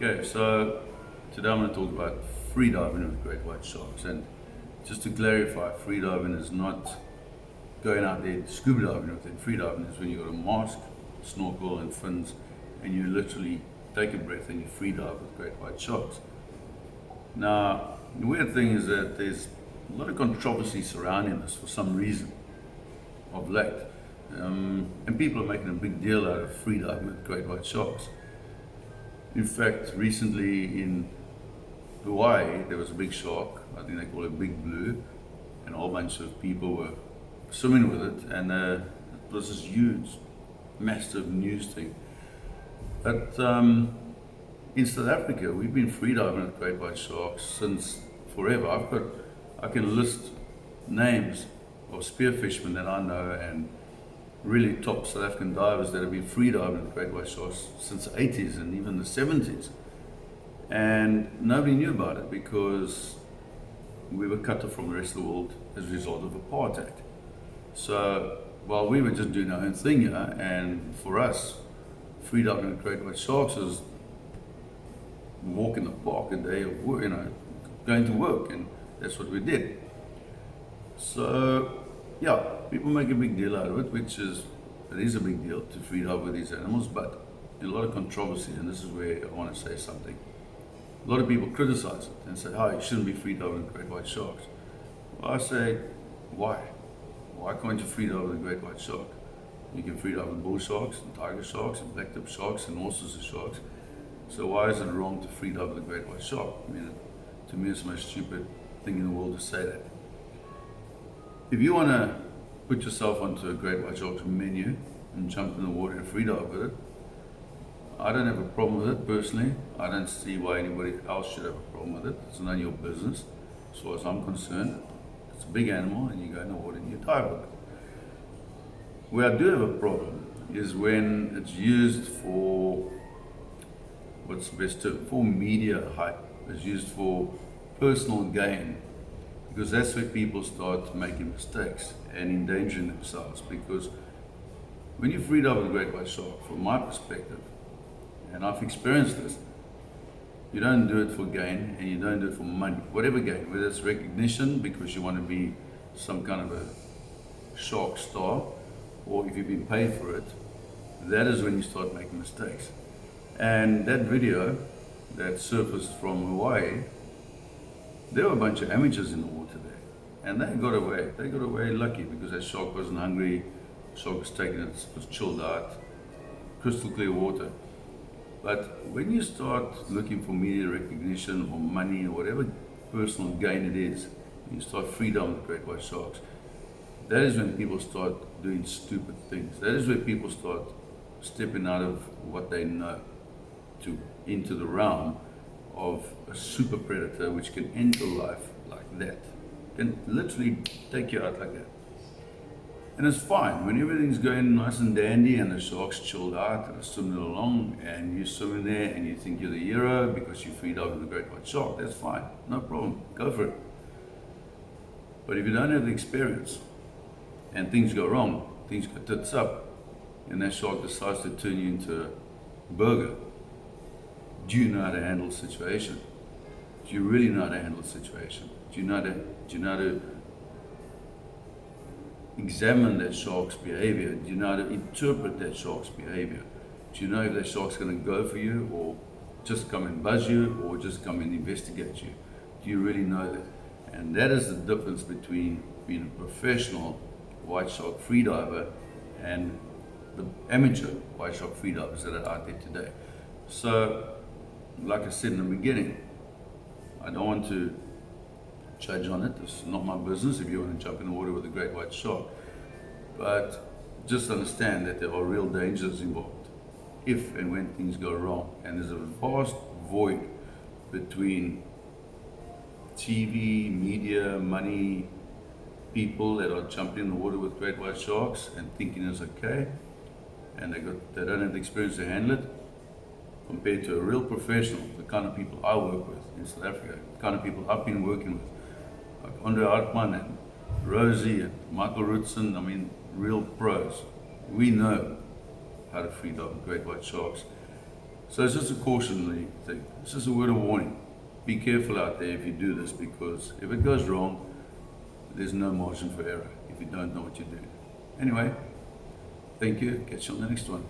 Okay, so today I'm going to talk about freediving with great white sharks. And just to clarify, freediving is not going out there scuba diving with it. Freediving is when you've got a mask, snorkel, and fins, and you literally take a breath and you freedive with great white sharks. Now, the weird thing is that there's a lot of controversy surrounding this for some reason of late. And people are making a big deal out of freediving with great white sharks. In fact, recently in Hawaii, there was a big shark. I think they call it Big Blue, and a whole bunch of people were swimming with it, and it was this huge, massive news thing. But in South Africa, we've been freediving with great white sharks since forever. I can list names of spearfishermen that I know and really top South African divers that have been freediving with great white sharks since the 80s and even the 70s. And nobody knew about it because we were cut off from the rest of the world as a result of apartheid. So while we were just doing our own thing here, and for us, freediving with great white sharks was walk in the park a day of work, going to work, and that's what we did. So yeah, people make a big deal out of it, it is a big deal to freedive with these animals, but a lot of controversy, and this is where I want to say something. A lot of people criticize it and say, "Oh, you shouldn't be freediving with great white sharks." Well, I say, why? Why can't you freedive with a great white shark? You can freedive with bull sharks and tiger sharks and blacktip sharks and all sorts of sharks. So why is it wrong to freedive with a great white shark? I mean, to me, it's the most stupid thing in the world to say that. If you want to put yourself onto a great white shark's menu and jump in the water and freedive with it, I don't have a problem with it personally. I don't see why anybody else should have a problem with it. It's none of your business. As far as I'm concerned, it's a big animal and you go in the water and you dive with it. Where I do have a problem is when it's used for, what's the best term, for media hype. It's used for personal gain, because that's where people start making mistakes and endangering themselves. Because when you freedive with a great white shark, from my perspective, and I've experienced this, you don't do it for gain and you don't do it for money, whatever gain, whether it's recognition because you want to be some kind of a shark star, or if you've been paid for it, that is when you start making mistakes. And that video that surfaced from Hawaii, there were a bunch of amateurs in the water there, and they got away. They got away lucky because that shark wasn't hungry. The shark was taken, it was chilled out, crystal clear water. But when you start looking for media recognition or money or whatever personal gain it is, you start freediving with great white sharks, that is when people start doing stupid things. That is where people start stepping out of what they know into the realm of a super predator which can end your life like that, can literally take you out like that. And it's fine when everything's going nice and dandy and the shark's chilled out and it's swimming along and you're swimming there and you think you're the hero because you freedive with a great white shark. That's fine, no problem, go for it. But if you don't have the experience and things go wrong, things go tits up, and that shark decides to turn you into a burger, do you know how to handle the situation? Do you really know how to handle the situation? Do you know how to examine that shark's behavior? Do you know how to interpret that shark's behavior? Do you know if that shark's going to go for you or just come and buzz you or just come and investigate you? Do you really know that? And that is the difference between being a professional white shark freediver and the amateur white shark freedivers that are out there today. So, like I said in the beginning, I don't want to judge on it. It's not my business if you want to jump in the water with a great white shark. But just understand that there are real dangers involved if and when things go wrong. And there's a vast void between TV, media, money, people that are jumping in the water with great white sharks and thinking it's okay, and they don't have the experience to handle it, compared to a real professional, the kind of people I work with in South Africa, the kind of people I've been working with, like Andre Hartman and Rosie and Michael Rutson. I mean, real pros. We know how to freedive with great white sharks. So it's just a cautionary thing. It's just a word of warning. Be careful out there if you do this, because if it goes wrong, there's no margin for error if you don't know what you're doing. Anyway, thank you. Catch you on the next one.